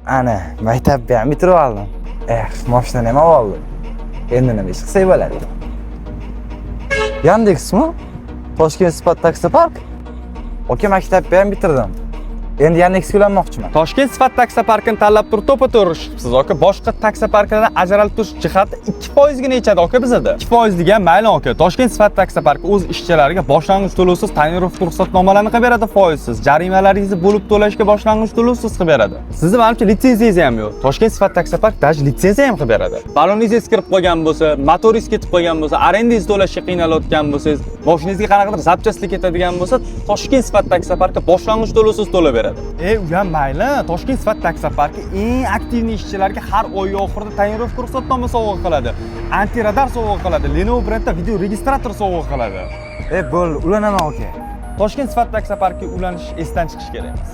Ana, maktabni ham bitirib oldim. Mashinani ham oldim. Endi nima ish qilsak bo'ladi? Yandexmi? Toshkent Sifat Taksi Park. Oke, maktabni ham bitirdim. Endi Yandexga ulanmoqchiman. Toshkent Sifat Taksi Parkini tanlab turib to'pa-to'g'ri chiqibsiz aka. Boshqa taksi parklaridan ajralib turish jihati 2% gina yechadi aka bizda. 2% degan mayli aka. Toshkent Sifat Taksi Parki o'z ishchilariga boshlang'ich to'lovsiz tonirovka ruxsatnomalarini qilib beradi foizsiz. Jarimalaringizni bo'lib to'lashga boshlang'ich to'lovsiz qilib beradi. Sizni menimcha litsenziyangiz ham yo'q. Toshkent Sifat Taksi Park даже litsenziya ham qilib beradi. Baloningiz eskirib qolgan bo'lsa, motoringiz ketib qolgan bo'lsa, arendangizni to'lashga qiynalayotgan bo'lsangiz, mashinangizga qanaqadir zapchastlik ketadigan bo'lsa, Toshkent Sifat Taksi Parki boshlang'ich to'lovsiz to'lab beradi. Uyam mayli, Toshkent Sifat Taksi Parki eng aktivniy ishchilarga har oy oxirida tonirovka ruxsatnoma sovg'a qiladi. Antiradar sovg'a qiladi. Lenovo brendda video registrator sovg'a qiladi. Bo'ldi, ulanaman aka. Toshkent Sifat Taksi Parki ulanish esdan chiqish kerak emas.